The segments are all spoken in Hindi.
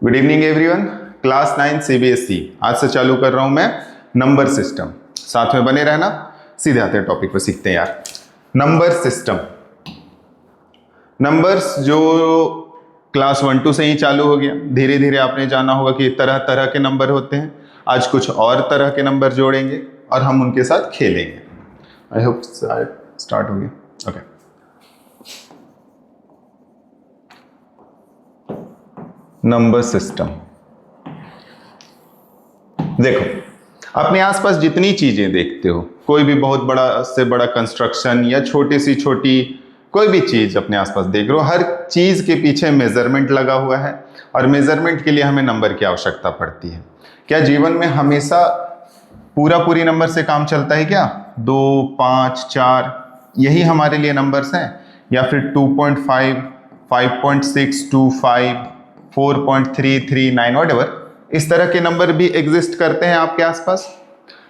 Good evening everyone. Class 9 CBSE आज से चालू कर रहा हूं मैं नंबर सिस्टम। साथ में बने रहना। सीधे आते हैं टॉपिक पे, सीखते हैं यार। नंबर सिस्टम, नंबर्स जो क्लास 1-2 से ही चालू हो गया। धीरे धीरे आपने जाना होगा कि तरह तरह के नंबर होते हैं। आज कुछ और तरह के नंबर जोड़ेंगे और हम उनके साथ खेलेंगे। आई होप स्टार्ट हो गया। Okay, number system. देखो, अपने आसपास जितनी चीजें देखते हो, कोई भी बहुत बड़ा से बड़ा कंस्ट्रक्शन या छोटी से छोटी कोई भी चीज अपने आसपास देख रहे हो, हर चीज के पीछे मेजरमेंट लगा हुआ है और मेजरमेंट के लिए हमें नंबर की आवश्यकता पड़ती है। क्या जीवन में हमेशा पूरी नंबर से काम चलता है क्या? 2, 5, 4 यही हमारे लिए नंबर्स हैं? या फिर 2.5, 5.6, 25, 4.339 व्हाटएवर, इस तरह के नंबर भी एग्जिस्ट करते हैं आपके आसपास?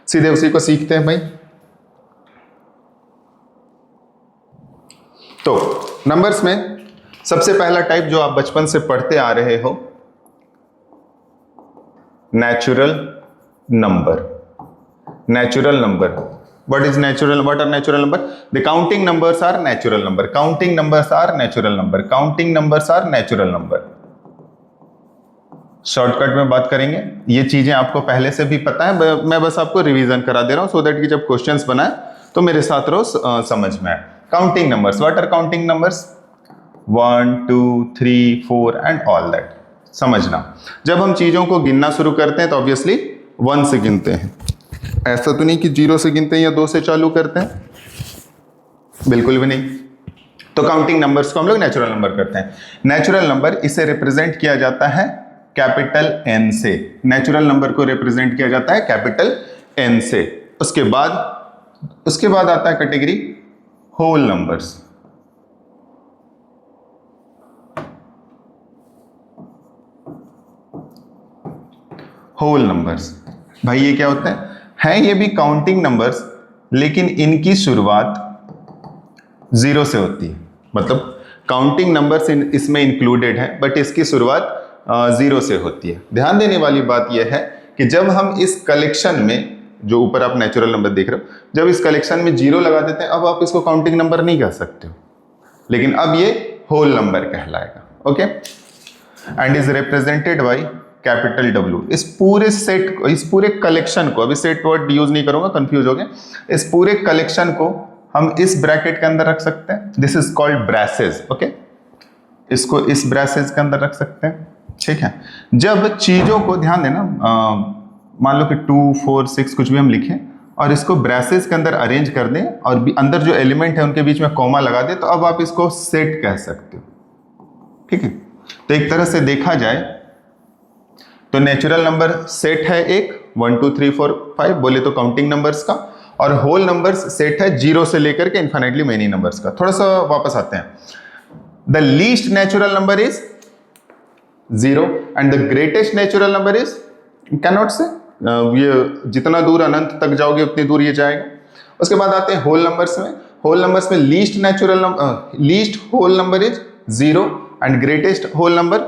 सीधे उसी को सीखते हैं भाई। तो नंबर्स में सबसे पहला टाइप जो आप बचपन से पढ़ते आ रहे हो, natural number. Natural number, what are natural number? The counting numbers are natural number. Counting numbers are natural number. Counting numbers are natural number. Shortcut में बात करेंगे। ये चीजें आपको पहले से भी पता है, मैं बस आपको रिवीजन करा दे रहा हूं, सो दैट कि जब क्वेश्चंस बनाए तो मेरे साथ रहो, समझ में आए। Counting numbers, what are counting numbers? 1, 2, 3, 4 and all that. समझना, जब हम चीजों को गिनना शुरू करते हैं तो ऑब्वियसली 1 से गिनते हैं। ऐसा तो नहीं कि 0 से गिनते हैं या 2 से चालू करते हैं, बिल्कुल भी नहीं। तो काउंटिंग नंबर्स को हम लोग नेचुरल नंबर करते हैं। नेचुरल नंबर, इसे रिप्रेजेंट किया जाता है कैपिटल N से। नेचुरल नंबर को रिप्रेजेंट किया जाता है कैपिटल N से। उसके बाद आता है category whole numbers. Whole numbers भाई ये क्या होते हैं ये भी काउंटिंग नंबर्स, लेकिन इनकी शुरुआत 0 से होती है। मतलब काउंटिंग नंबर्स इसमें इंक्लूडेड है, बट इसकी शुरुआत 0 से होती है। ध्यान देने वाली बात यह है कि जब हम इस कलेक्शन में, जो ऊपर आप नेचुरल नंबर देख रहे हो, जब इस कलेक्शन में 0 लगा देते हैं, अब आप इसको काउंटिंग नंबर नहीं कह सकते हो, लेकिन अब ये होल नंबर कहलाएगा। Okay, and is represented by capital W। इस पूरे सेट, इस पूरे कलेक्शन को, अभी सेट वर्ड यूज नहीं करूंगा, कंफ्यूज हो गए, इस पूरे कलेक्शन को हम इस ब्रैकेट के अंदर रख सकते हैं। This is called braces. Okay, इसको इस ब्रैसेस के अंदर रख सकते हैं, ठीक है। जब चीजों को, ध्यान देना, मान लो कि 2, 4, 6 कुछ भी हम लिखें और इसको ब्रैसेस के अंदर अरेंज कर दें और अंदर जो एलिमेंट है उनके बीच में कॉमा लगा दें, तो अब आप इसको सेट कह सकते हो, ठीक है। तो एक तरह से देखा जाए तो नेचुरल नंबर सेट है एक, 1, 2, 3, 4, 5 बोले तो काउंटिंग नंबर्स का, और होल नंबर्स सेट है 0 से लेकर के इन्फिनिटली मेनी नंबर्स का। थोड़ा सा वापस आते हैं। The least natural number is 0 and the greatest natural number is, can not से, ये जितना दूर अनंत तक जाओगे उतनी दूर ये जाएगा। उसके बाद आते हैं होल नंबर्स में। होल नंबर्स में least natural number, least whole number is 0 and greatest whole number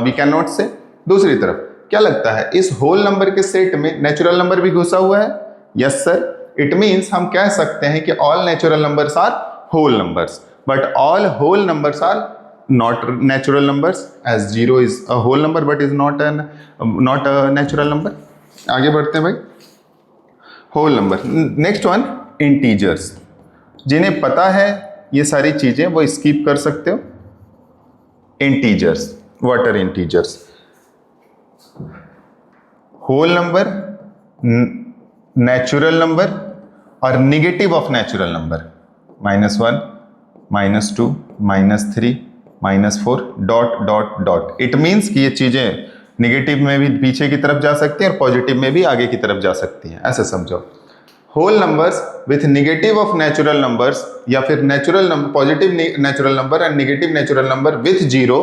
we can not say. दूसरी तरफ क्या लगता है, इस होल नंबर के सेट में नेचुरल नंबर भी घुसा हुआ है? यस सर, इट मीन्स हम कह सकते हैं कि all natural numbers are whole numbers, but all whole numbers are not natural numbers, as 0 is a whole number but is not a natural number. आगे बढ़ते हैं भाई। whole number, next one integers। जिन्हें पता है ये सारी चीजें वो स्किप कर सकते हो। integers, what are integers? whole number, natural number और negative of natural number, -1, -2, -3, -4 dot dot dot. It means कि ये चीजें निगेटिव में भी पीछे की तरफ जा सकती हैं और पॉजिटिव में भी आगे की तरफ जा सकती हैं, ऐसे समझो। Whole numbers with negative of natural numbers, या फिर natural number, positive natural number and negative natural number with 0,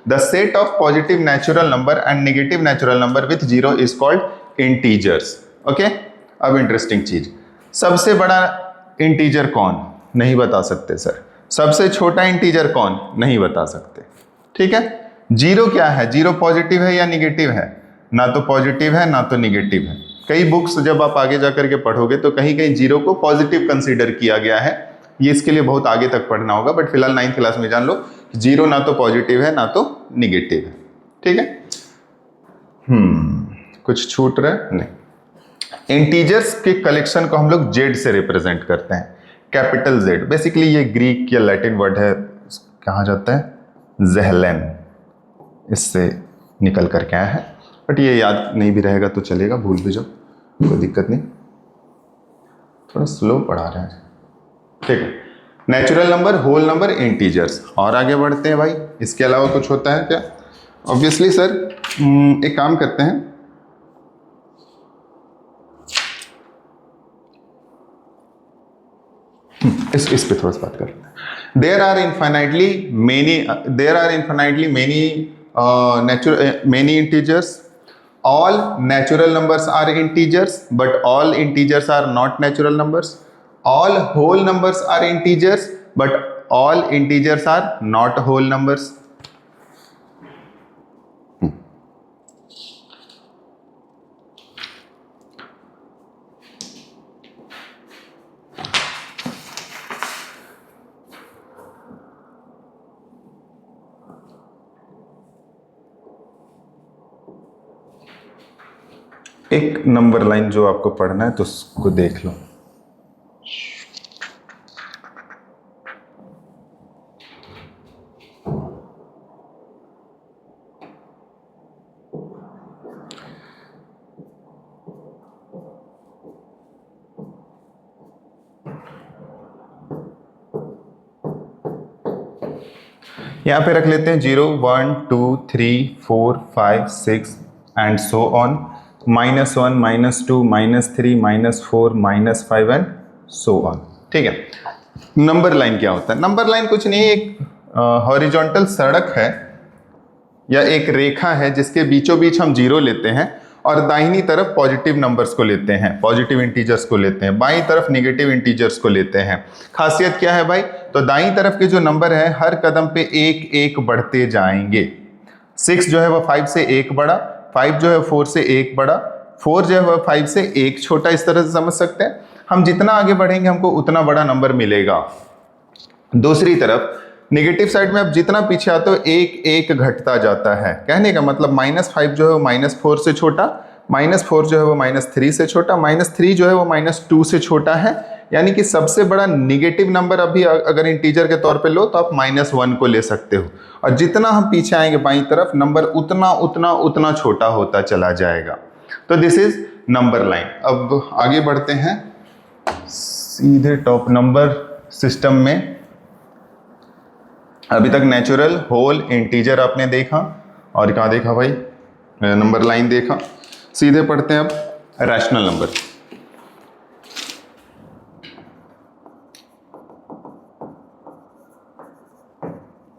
the set of positive natural number and negative natural number with 0 is called integers. Okay, अब इंटरेस्टिंग चीज, सबसे बड़ा इंटीजर कौन? नहीं बता सकते सर। सबसे छोटा इंटीजर कौन? नहीं बता सकते, ठीक है। जीरो क्या है, जीरो पॉजिटिव है या निगेटिव है? ना तो पॉजिटिव है ना तो निगेटिव है। कई बुक्स जब आप आगे जाकर के पढ़ोगे तो कहीं कहीं जीरो को पॉजिटिव कंसीडर किया गया है, ये इसके लिए बहुत आगे तक पढ़ना होगा, बट फिलहाल 9th क्लास में जान लो जीरो ना तो पॉजिटिव है ना तो निगेटिव है। ठीक है, कुछ छूट रहा है? नहीं। इंटीजर्स के कलेक्शन को हम लोग जेड से रिप्रेजेंट करते हैं, कैपिटल जेड। बेसिकली ये ग्रीक या लैटिन वर्ड है, कहा जाता है ज़ेहलेन, इससे निकल करके आया है, बट ये याद नहीं भी रहेगा तो चलेगा, भूल भी जाओ, कोई दिक्कत नहीं। थोड़ा स्लो पढ़ा रहे हैं, ठीक है। Natural number, whole number, integers. और आगे बढ़ते हैं भाई, इसके अलावा कुछ होता है क्या? ऑब्वियसली सर, एक काम करते हैं, इस पे थोड़ा सा बात करते हैं। There are infinitely many integers. All natural numbers are integers, but all integers are not natural numbers. All whole numbers are integers, but all integers are not whole numbers. एक नंबर लाइन जो आपको पढ़ना है तो उसको देख लो। यहां पे रख लेते हैं 0 1 2 3 4 5 6 and so on, -1 -2 -3 -4 -5 and so on. ठीक है, नंबर लाइन क्या होता है? नंबर लाइन कुछ नहीं, एक हॉरिजॉन्टल सड़क है या एक रेखा है जिसके बीचों बीच हम जीरो लेते हैं और दाहिनी तरफ पॉजिटिव नंबर्स को लेते हैं, पॉजिटिव इंटीजर्स को लेते हैं, बाईं तरफ नेगेटिव इंटीजर्स को लेते हैं। खासियत क्या है भाई? तो दाईं तरफ के जो नंबर है हर कदम पे एक एक बढ़ते जाएंगे। 6 जो है वो 5 से एक बड़ा, 5 जो है 4 से एक बड़ा, 4 जो है वो 5 से एक छोटा, इस तरह से समझ सकते हैं। हम जितना आगे बढ़ेंगे हमको उतना बड़ा नंबर मिलेगा। दूसरी तरफ नेगेटिव साइड में अब जितना पीछे आते हो एक एक घटता जाता है। कहने का मतलब -5 जो है वो -4 से छोटा, -4 जो है वो -3 से छोटा, -3 जो है वो -2 से छोटा है। यानी कि सबसे बड़ा निगेटिव नंबर अभी अगर इंटीजर के तौर पे लो तो आप -1 को ले सकते हो, और जितना हम पीछे आएंगे बाईं तरफ नंबर उतना उतना उतना छोटा होता चला जाएगा। तो दिस इज नंबर लाइन। अब आगे बढ़ते हैं सीधे टॉप नंबर सिस्टम में। अभी तक नेचुरल, होल, इंटीजर आपने देखा, और क्या देखा भाई? नंबर लाइन देखा। सीधे पढ़ते हैं अब rational number.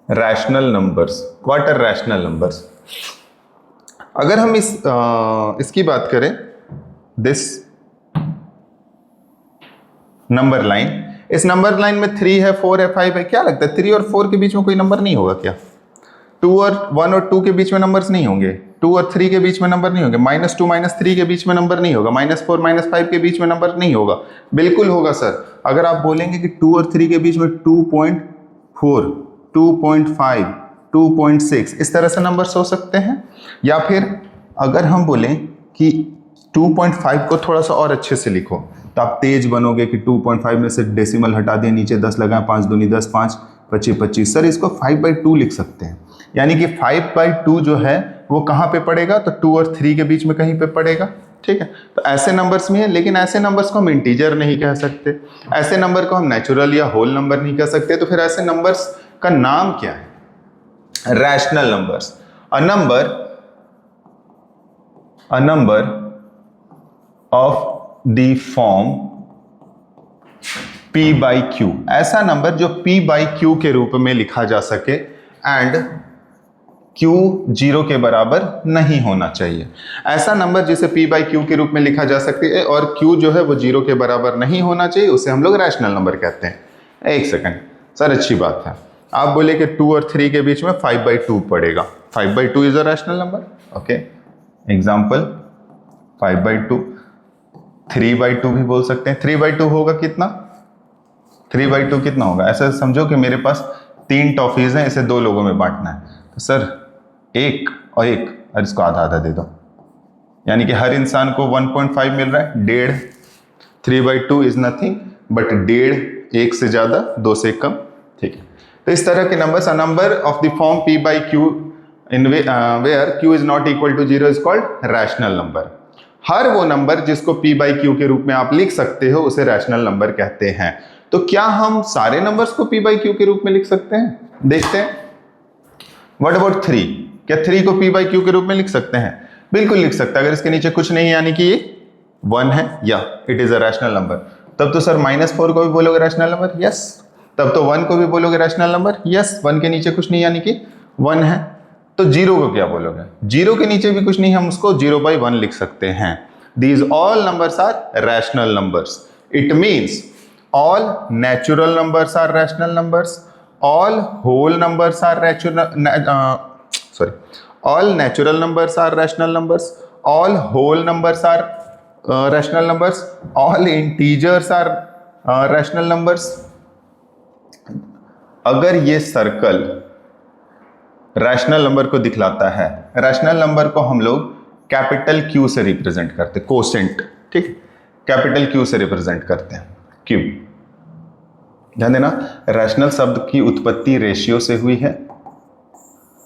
Rational numbers, what are rational numbers? अगर हम इसकी बात करें, दिस नंबर लाइन, इस नंबर लाइन में 3 है, 4 है, 5 है, क्या लगता है 3 और 4 के बीच में कोई नंबर नहीं होगा क्या? 2 और 1 और 2 के बीच में नंबर्स नहीं होंगे, 2 और 3 के बीच में नंबर नहीं होंगे, -2 -3 के बीच में नंबर नहीं होगा, -4 -5 के बीच में नंबर नहीं होगा? बिल्कुल होगा सर। अगर आप बोलेंगे कि 2 और 3 के बीच में 2.4, 2.5, 2.6 इस तरह से नंबर्स हो सकते हैं। या फिर अगर हम बोलें कि 2.5 को थोड़ा सा और अच्छे से लिखो तो आप तेज बनोगे कि 2.5 में से डेसिमल हटा दिए, नीचे 10 लगाए, 5 दूनी 10, 5 25 25। सर इसको 5/2 लिख सकते हैं, यानी कि 5/2 जो है वो कहाँ पे पड़ेगा? तो 2 और 3 के बीच में कहीं पे पड़ेगा। ठीक है, तो ऐसे नंबर्स में है, लेकिन ऐसे नंबर्स को हम इंटीजर नहीं कह सकते, ऐसे नंबर को हम नेचुरल या होल नंबर नहीं कह सकते। तो फिर ऐसे नंबर्स का नाम क्या है? Rational numbers. A number of the form p/q, ऐसा नंबर जो p/q के रूप में लिखा जा सके एंड q 0 के बराबर नहीं होना चाहिए। ऐसा नंबर जिसे p/q के रूप में लिखा जा सकती है और q जो है वो 0 के बराबर नहीं होना चाहिए, उसे हम लोग रैशनल नंबर कहते हैं। एक सेकंड सर, अच्छी बात है, आप बोले कि 2 और 3 के बीच में 5/2 पड़ेगा, 5/2 is a rational number. Okay, example 5/2. 3/2 भी बोल सकते हैं. 3/2 होगा कितना? 3/2 कितना होगा? ऐसा समझो कि मेरे पास 3 टॉफीज हैं, इसे 2 लोगों में बांटना है. तो सर एक और इसको आधा आधा दे दो, यानी कि हर इंसान को 1.5 मिल रहा है. 1.5. 3/2 इज नथिंग बट 1.5, 1 से ज्यादा 2 से कम. ठीक है. तो इस तरह के numbers, a number of the form p/q in where q is not equal to 0 is called rational number. हर वो नंबर जिसको p/q के रूप में आप लिख सकते हो उसे रैशनल नंबर कहते हैं. तो क्या हम सारे नंबर्स को p/q के रूप में लिख सकते हैं? देखते हैं. What about 3? क्या 3 को p/q के रूप में लिख सकते हैं? बिल्कुल लिख सकते हैं. अगर इसके नीचे कुछ नहीं यानी कि ये 1 है या it is a rational number. तब तो सर -4 को भी बोलोगे रैशनल नंबर? यस. तब तो 1 को भी बोलोगे रैशनल नंबर? यस. 1 के नीचे कुछ नहीं यानी कि 1 है. तो 0 को क्या बोलोगे? 0 के नीचे भी कुछ नहीं, हम उसको 0/1 लिख सकते हैं. These all numbers are rational numbers. It means all natural numbers are rational numbers, all whole numbers are all natural numbers are rational numbers, all whole numbers are rational numbers, all integers are rational numbers. अगर ये सर्कल रैशनल नंबर को दिखलाता है, रैशनल नंबर को हम लोग कैपिटल Q से रिप्रेजेंट करते हैं, कोसेंट. ठीक, कैपिटल Q से रिप्रेजेंट करते हैं. Q, ध्यान देना, रैशनल शब्द की उत्पत्ति रेशियो से हुई है,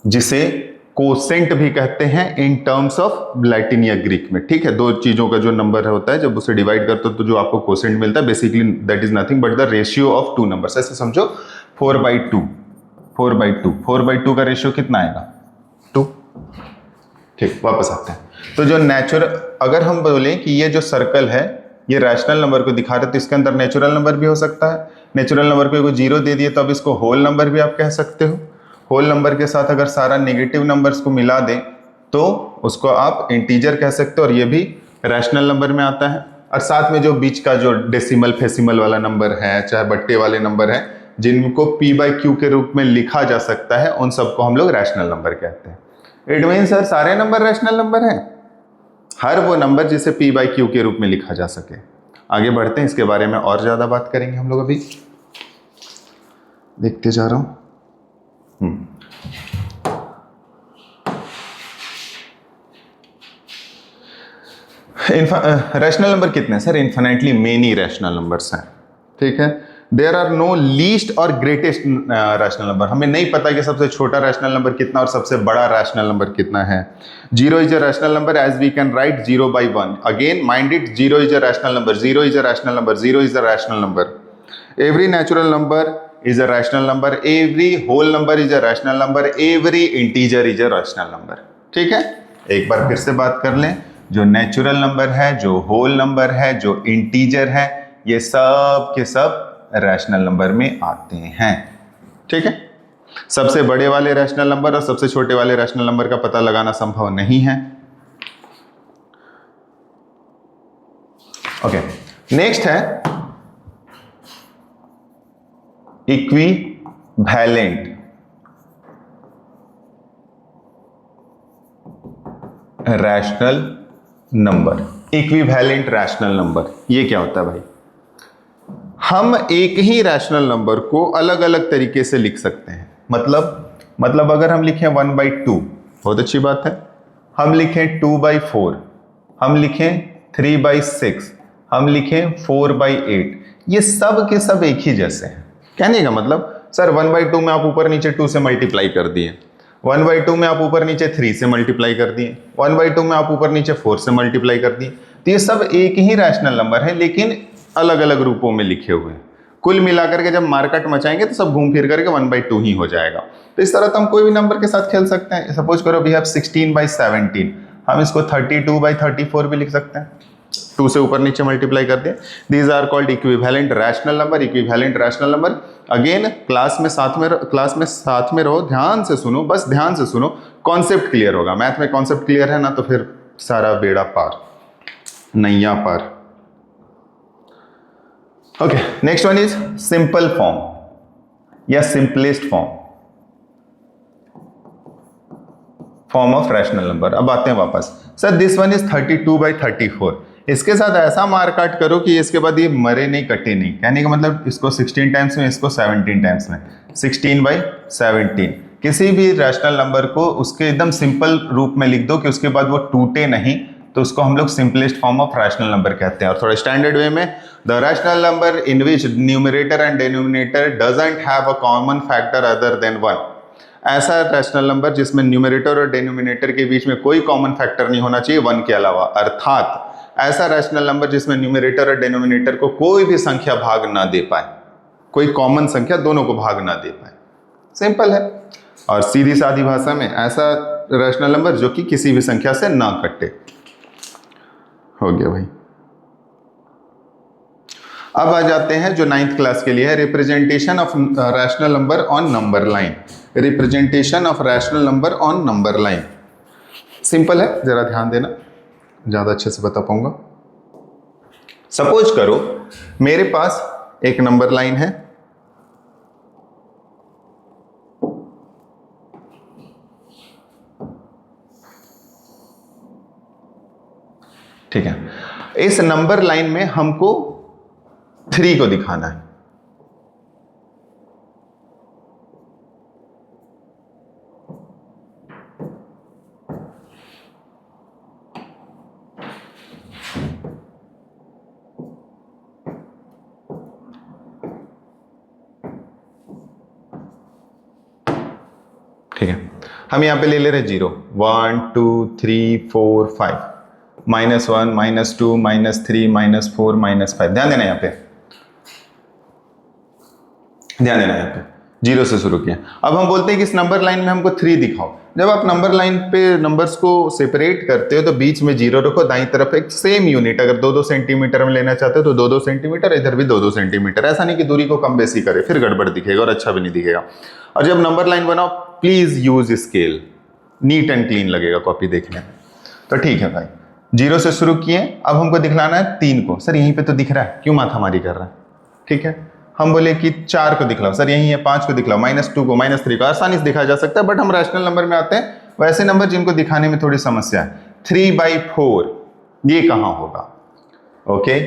जिसे कोसेंट भी कहते हैं इन टर्म्स ऑफ लैटिन या ग्रीक में. ठीक है, 2 चीजों का जो नंबर होता है जब उसे डिवाइड करते हो तो जो आपको कोसेंट मिलता है, basically that is nothing but the ratio of 2 numbers. ऐसे समझो 4/2. 4/2 का रेशियो कितना आएगा? 2. ठीक, वापस आते हैं. तो जो नेचुरल, अगर हम बोले कि ये जो सर्कल है ये रैशनल नंबर को दिखा रहे, तो इसके अंदर नेचुरल नंबर भी हो सकता है. नेचुरल नंबर को 0 दे दिए तो अब इसको होल नंबर भी आप कह सकते हो. होल नंबर के साथ अगर सारा नेगेटिव नंबर्स को मिला दें तो उसको आप इंटीजर कह सकते हो और ये भी रैशनल नंबर में आता है. और साथ में जो बीच का जो डेसिमल फेसिमल वाला नंबर है, चाहे बट्टे वाले नंबर हैं, जिनको p/q के रूप में लिखा जा सकता है, उन सबको हम लोग रैशनल नंबर कहते हैं. इट मीन सर सारे नंबर रैशनल नंबर हैं, हर वो नंबर जिसे p/q के रूप में लिखा जा सके. आगे बढ़ते हैं, इसके बारे में और ज्यादा बात करेंगे हम लोग. अभी देखते जा रहा हूं. रैशनल नंबर कितने हैं sir? Infinitely many rational numbers हैं. ठीक है, देयर आर नो लीस्ट और ग्रेटेस्ट रैशनल नंबर. हमें नहीं पता कि सबसे छोटा रैशनल नंबर कितना और सबसे बड़ा रैशनल नंबर कितना है. 0 is a rational number as we can write 0/1. Again mind it, 0 is a rational number, 0 is a rational number, 0 is a rational number. Every natural number is a rational number, every whole number is a rational number, every integer is a rational number. ठीक है, एक बार फिर से बात कर लें. जो नेचुरल नंबर है, जो होल नंबर है, जो इंटीजर है, ये सब के सब रैशनल नंबर में आते हैं. ठीक है, सबसे बड़े वाले रैशनल नंबर और सबसे छोटे वाले रैशनल नंबर का पता लगाना संभव नहीं है. ओके, नेक्स्ट है equivalent rational number. Equivalent rational number ये क्या होता है भाई? हम एक ही रैशनल नंबर को अलग अलग तरीके से लिख सकते हैं. मतलब अगर हम लिखें 1/2, बहुत अच्छी बात है. हम लिखें 2/4, हम लिखें 3/6, हम लिखें 4/8, ये सब के सब एक ही जैसे हैं. कहने का मतलब सर 1/2 में आप ऊपर नीचे 2 से मल्टीप्लाई कर दिए, 1/2 में आप ऊपर नीचे 3 से मल्टीप्लाई कर दिए, 1/2 में आप ऊपर नीचे 4 से मल्टीप्लाई कर दिए. तो ये सब एक ही रैशनल नंबर है लेकिन अलग अलग रूपों में लिखे हुए हैं. कुल मिलाकर के जब मार्केट मचाएंगे तो सब घूम फिर करके 1/2 ही हो जाएगा. तो इस तरह तो हम कोई भी नंबर के साथ खेल सकते हैं. सपोज करो वी हैव 16/17, हम इसको 32/34 भी लिख सकते हैं. 2 से ऊपर नीचे मल्टीप्लाई कर दिया. These are called equivalent rational number. Equivalent rational number again class में साथ में रहो, ध्यान से सुनो, बस ध्यान से सुनो, कॉन्सेप्ट क्लियर होगा. मैथ में कॉन्सेप्ट क्लियर है ना तो फिर सारा बेड़ा पार, नैया पार. Okay, next one is simple form या simplest form. Form of rational number. अब आते हैं वापस, सर दिस वन इज 32/34। इसके साथ ऐसा मार काट करो कि इसके बाद ये मरे नहीं कटे नहीं, कहने का मतलब इसको 16 टाइम्स में, इसको 17 टाइम्स में, 16/17। किसी भी रैशनल नंबर को उसके एकदम सिंपल रूप में लिख दो कि उसके बाद वो टूटे नहीं, तो उसको हम लोग simplest form of rational number कहते हैं। और थोड़ा स्टैंडर्ड वे में, the rational number in which numerator and denominator doesn't have a common factor other than 1। ऐसा रैशनल नंबर जिसमें न्यूमरेटर और डिनोमिनेटर के बीच में कोई कॉमन फैक्टर नहीं होना चाहिए 1 के अलावा, अर्थात ऐसा रैशनल नंबर जिसमें न्यूमरेटर और डिनोमिनेटर को कोई भी संख्या भाग ना दे पाए, कोई कॉमन संख्या दोनों को भाग ना दे पाए। सिंपल है। और सीधी सादी भाषा में ऐसा रैशनल नंबर जो कि किसी भी संख्या से ना कटे। हो गया भाई। अब आ जाते हैं जो 9th क्लास के लिए है, representation of rational number on number line. Representation of rational number on number line simple है, जरा ध्यान देना, ज्यादा अच्छे से बता पाऊंगा। सपोज करो मेरे पास एक नंबर लाइन है, ठीक है। इस नंबर लाइन में हमको 3 को दिखाना है। ठीक है, हम यहां पे ले ले रहे 0, 1 2 3 4 5, -1 -2 -3 -4 -5। ध्यान देना यहाँ पे, ध्यान देना यहाँ पे 0 से शुरू किया। अब हम बोलते हैं कि इस नंबर लाइन में हमको 3 दिखाओ। जब आप नंबर लाइन पे नंबर्स को सेपरेट करते हो तो बीच में 0 रखो, दाईं तरफ एक सेम यूनिट, अगर 2-2 सेंटीमीटर में लेना चाहते हो तो 2-2 सेंटीमीटर, इधर भी 2-2 सेंटीमीटर। ऐसा नहीं कि दूरी को कम बेसी करे, फिर गड़बड़ दिखेगा और अच्छा भी नहीं दिखेगा। और जब नंबर लाइन बनाओ please use scale, neat and clean लगेगा कॉपी देखने में। तो ठीक है भाई, 0 से शुरू किए, अब हमको दिखलाना है 3 को। सर यहीं पे तो दिख रहा है, क्यों माथामारी कर रहा है? ठीक है, हम बोले कि 4 को दिखलाओ, सर यहीं है, 5 को दिखलाओ, -2 को, -3 को, आसानी से दिखाया जा सकता है। बट हम रैशनल नंबर में आते हैं वैसे नंबर जिनको दिखाने में थोड़ी समस्या है। 3/4 ये कहां होगा? ओके,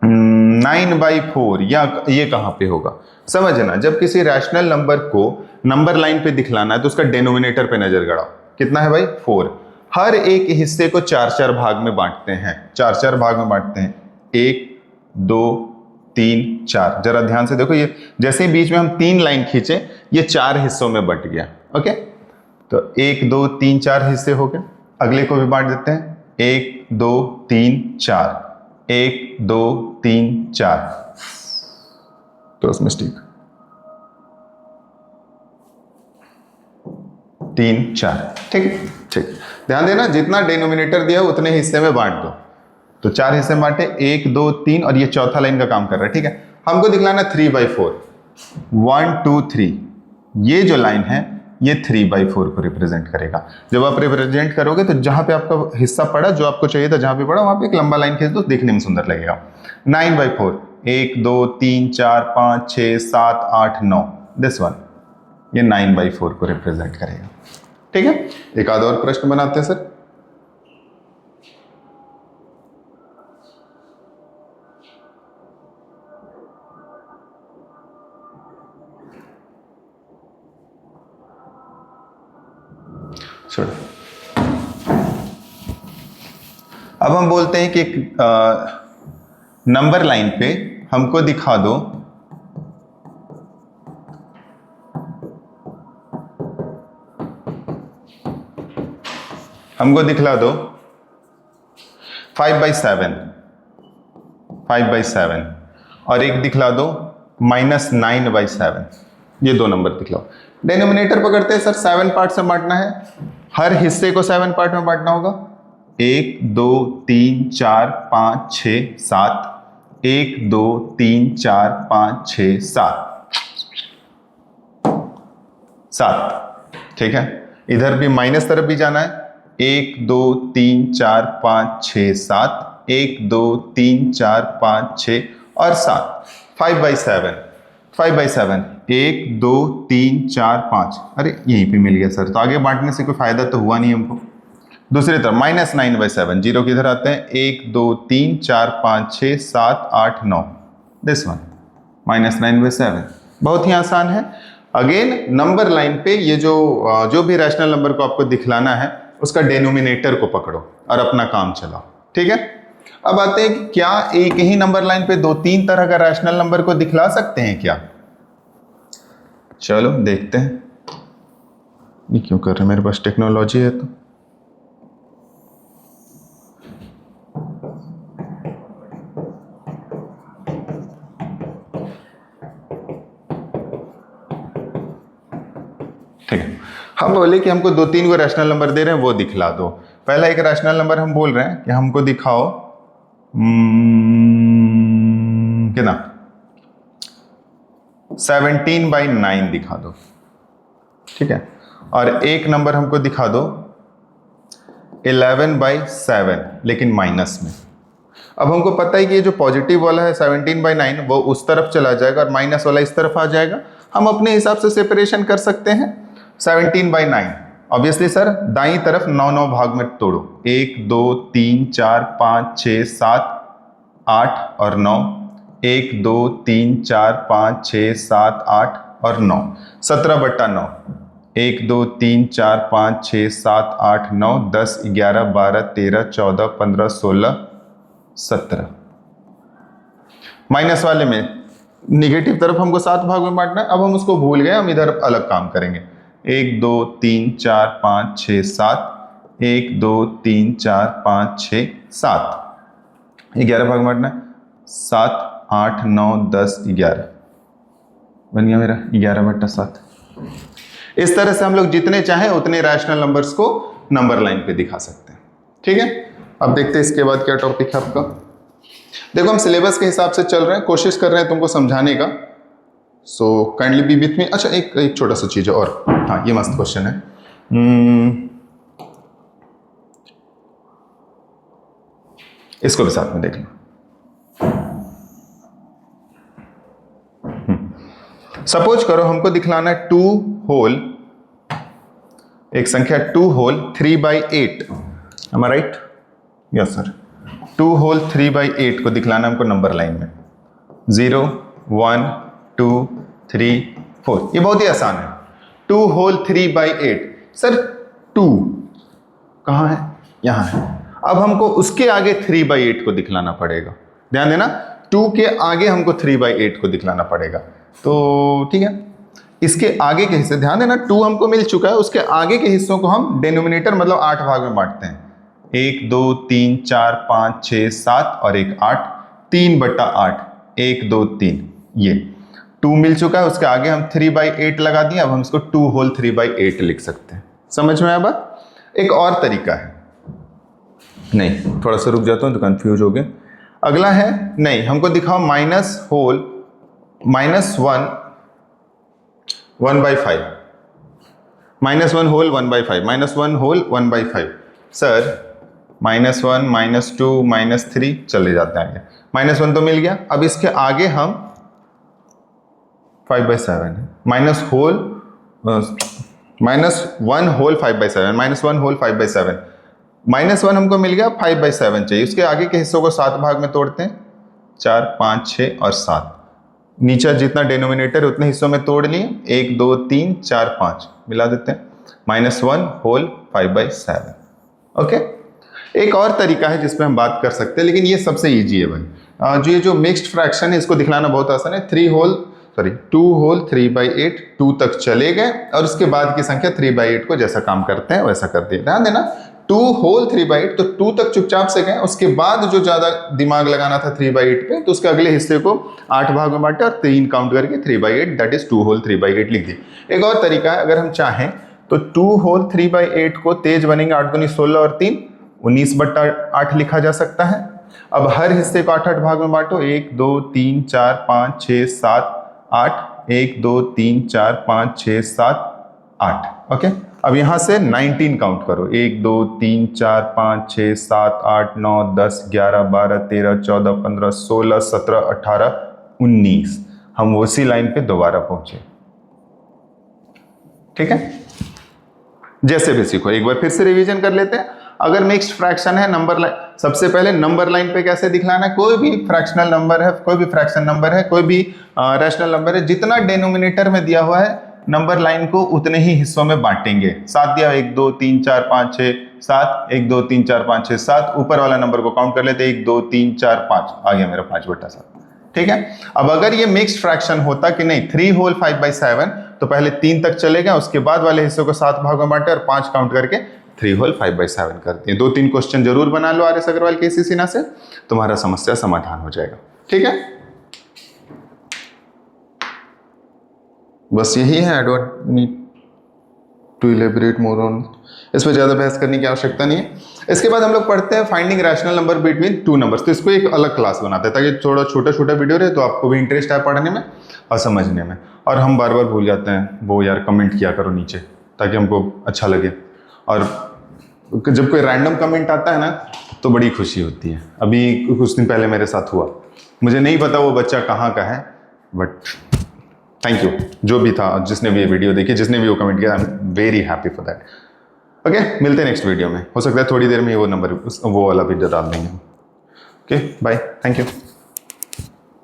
9/4 या ये कहां पे होगा? समझना, जब किसी रैशनल नंबर को नंबर लाइन पे दिखलाना है तो उसका डिनोमिनेटर पे नजर गड़ाओ। कितना है भाई? 4। हर एक हिस्से को 4-4 भाग में बांटते हैं, 4-4 भाग में बांटते हैं, 1 2 3 4। जरा ध्यान से देखो, ये जैसे ही बीच में हम 3 लाइन खींचे ये 4 हिस्सों में बंट गया। ओके, तो 1 2 3 4 हिस्से हो गए। अगले को भी बांट देते हैं, 1 2 3 4, 1 2 3 4। Cross mistake, 3 4। ठीक है, ठीक। ध्यान देना, जितना डिनोमिनेटर दिया उतने हिस्से में बांट दो। तो 4 हिस्से में बांटे, 1 2 3, और ये चौथा लाइन का काम कर रहा है। ठीक है, हमको दिखलाना 3/4, 1 2 3। ये जो लाइन है ये 3/4 को रिप्रेजेंट करेगा। जब आप रिप्रेजेंट करोगे तो जहां पे आपका हिस्सा पड़ा, जो आपको चाहिए था जहां पे पड़ा, वहां पे एक लंबा लाइन खींच दो, देखने में सुंदर लगेगा। 9/4, 1 2 3 4 5 6 7 8 9, दिस वन, ये 9/4 को रिप्रेजेंट करेगा। ठीक है, एक आध और प्रश्न बनाते हैं सर। छोड़ो, अब हम बोलते हैं कि नंबर लाइन पे हमको दिखा दो हमको दिखला दो 5/7, 5/7, और एक दिखला दो -9/7। ये 2 नंबर दिखलाओ। डिनोमिनेटर पकड़ते हैं सर, 7 पार्ट से बांटना है, हर हिस्से को 7 पार्ट में बांटना होगा। 1 2 3 4 5 6 7, 1 2 3 4 5 6 7। ठीक है, इधर भी माइनस तरफ भी जाना है, 1 2 3 4 5 6 7, 1 2 3 4 5 6 और 7। 5/7, 5/7, 1 2 3 4 5, अरे यहीं पे मिल गया सर, तो आगे बांटने से कोई फायदा तो हुआ नहीं हमको। दूसरी तरफ -9/7, जीरो किधर आते हैं, 1 2 3 4 5 6 7 8 9, दिस वन -9/7, बहुत ही आसान है। अगेन नंबर लाइन पे ये जो भी रैशनल नंबर को आपको दिखलाना है उसका डेनोमिनेटर को पकड़ो और अपना काम चलाओ, ठीक है। अब आते हैं कि क्या एक ही नंबर लाइन पे 2-3 तरह का रैशनल नंबर को दिखला सकते हैं क्या? चलो देखते हैं। ये क्यों कर रहे हैं, मेरे पास टेक्नोलॉजी है तो। ठीक है, हम बोले कि हमको 2-3 को रैशनल नंबर दे रहे हैं, वो दिखला दो। पहला एक रैशनल नंबर हम बोल रहे हैं कि हमको दिखाओ कितना, 17/9 दिखा दो, ठीक है। और एक नंबर हमको दिखा दो 11/7, लेकिन माइनस में। अब हमको पता है कि ये जो पॉजिटिव वाला है 17/9 वो उस तरफ चला जाएगा और माइनस वाला इस तरफ आ जाएगा। हम अपने हिसाब से सेपरेशन कर सकते हैं। 17/9 ऑब्वियसली सर दाईं तरफ 9 भाग में तोड़ो, 1 2 3 4 5 6 7 8 और 9, 1 2 3 4 5 6 7 8 और 9, 17/9, 1 2 3 4 5 6 7 8 9 10 11 12 13 14 15 16 17। माइनस वाले में निगेटिव तरफ हमको 7 भाग में बांटना है। अब हम उसको भूल गए, हम इधर अलग काम करेंगे। 1 2 3 4 5 6 7, 1 2 3 4 5 6 7, 11 भाग में बांटना है, 7 8 9 10 11, बन गया मेरा 11/7। इस तरह से हम लोग जितने चाहें उतने रैशनल नंबर्स को नंबर लाइन पे दिखा सकते हैं, ठीक है। अब देखते हैं इसके बाद क्या टॉपिक है आपका। देखो हम सिलेबस के हिसाब से चल रहे हैं, कोशिश कर रहे हैं तुमको समझाने का, so kindly be with me. अच्छा एक छोटा सा चीज है और, हाँ ये मस्त क्वेश्चन है। इसको भी साथ में देख लो। सपोज करो हमको दिखलाना है 2 होल, एक संख्या 2 whole 3/8, am I right? Yes sir, 2 whole 3/8 को दिखलाना हमको नंबर लाइन में, 0 1 2 3 4। ये बहुत ही आसान है। 2 होल 3/8, सर 2 कहाँ है, यहाँ है। अब हमको उसके आगे 3/8 को दिखलाना पड़ेगा, ध्यान देना 2 के आगे हमको 3/8 को दिखलाना पड़ेगा। तो ठीक है, इसके आगे के हिस्से ध्यान देना, 2 हमको मिल चुका है, उसके आगे के हिस्सों को हम डेनोमिनेटर मतलब 8 भाग में बांटते हैं। 1 2 3 4 5 6 7 और एक 8, 3/8, 1 2 3, ये 2 मिल चुका है, उसके आगे हम 3/8 लगा दिए। अब हम इसको 2 होल 3/8 लिख सकते हैं। समझ में आया बात? एक और तरीका है, नहीं थोड़ा सा रुक जाता हूं तो कंफ्यूज हो गए। अगला है, नहीं हमको दिखाओ minus whole -1 1/5, -1 whole 1/5, -1 whole 1/5। Sir -1 -2 -3 चले जाते हैं, -1 तो मिल गया। अब इसके आगे हम 5/7 है, -1 होल 5/7, -1 होल 5/7, -1 हमको मिल गया, 5/7 चाहिए। उसके आगे के हिस्सों को 7 भाग में तोड़ते हैं, 4 5 6 और 7, नीचे जितना डिनोमिनेटर उतने हिस्सों में तोड़ लिए, 1 2 3 4 5 मिला देते हैं, -1 होल 5/7। ओके, एक और तरीका है जिसपे हम बात कर सकते हैं, लेकिन ये सबसे इजी है भाई। जो मिक्स्ड फ्रैक्शन है इसको दिखलाना बहुत आसान है। 2 होल 3/8, 2 तक चले गए और उसके बाद की संख्या 3/8 को जैसा काम करते हैं वैसा कर दिया। ध्यान देना 2 होल 3/8, तो 2 तक चुपचाप से गए, उसके बाद जो ज्यादा दिमाग लगाना था 3/8 पे, तो उसके अगले हिस्से को 8 भाग में बांटे और 3 काउंट करके 3/8, दैट इज 2 होल 3/8 लिख दिए। एक और तरीका है, अगर हम चाहें तो 2 होल 3/8 को तेज बनेंगे, 8 दूनी 16 और 3 19/8 लिखा जा सकता है। अब हर हिस्से को 8 भाग में बांटो, 1 2 3 4 5 6 7 8, 1 2 3 4 5 6 7 8। ओके, अब यहां से 19 काउंट करो, 1 2 3 4 5 6 7 8 9 10 11 12 13 14 15 16 17 18 19। हम उसी लाइन पे दोबारा पहुंचे। ठीक है, जैसे भी सीखो एक बार फिर से रिवीजन कर लेते हैं। अगर मिक्स्ड फ्रैक्शन है, नंबर लाइन, सबसे पहले नंबर लाइन पे कैसे दिखलाना है, कोई भी फ्रैक्शनल नंबर है, कोई भी फ्रैक्शन नंबर है, कोई भी रैशनल नंबर है, जितना डिनोमिनेटर में दिया हुआ है नंबर लाइन को उतने ही हिस्सों में बांटेंगे। 7 दिया, 1 2 3 4 5 6 7, 1 2 3 4 5 6 7, ऊपर वाला नंबर को काउंट कर लेते, 1 2 3 4 5, आ गया मेरा 5/7। ठीक है, अब अगर ये मिक्स्ड फ्रैक्शन होता कि नहीं 3 होल 5/7, तो पहले 3 तक चले गए, उसके बाद वाले हिस्सों को 7 भागों में बांटे और 5 काउंट करके 3 होल 5/7 करते हैं। 2-3 क्वेश्चन जरूर बना लो आर.एस. अग्रवाल के इसी सीना से, तुम्हारा समस्या समाधान हो जाएगा। ठीक है, बस यही है। I don't need to elaborate more on, इसमें ज्यादा बहस करने की आवश्यकता नहीं है। इसके बाद हम लोग पढ़ते हैं finding rational number between two numbers. तो इसको एक अलग क्लास बनाते हैं ताकि थोड़ा छोटा छोटा वीडियो रहे, तो आपको भी इंटरेस्ट आए पढ़ने में और समझने में। और हम बार बार भूल जाते हैं, वो यार कमेंट किया करो नीचे ताकि हमको अच्छा लगे। और जब कोई रैंडम कमेंट आता है ना तो बड़ी खुशी होती है। अभी कुछ दिन पहले मेरे साथ हुआ, मुझे नहीं पता वो बच्चा कहाँ का है, बट थैंक यू जो भी था, जिसने भी ये वीडियो देखी, जिसने भी वो कमेंट किया, I am very happy for that. Okay, मिलते हैं नेक्स्ट वीडियो में। हो सकता है थोड़ी देर में वो नंबर वो वाला वीडियो डाल देंगे। Okay, bye, thank you.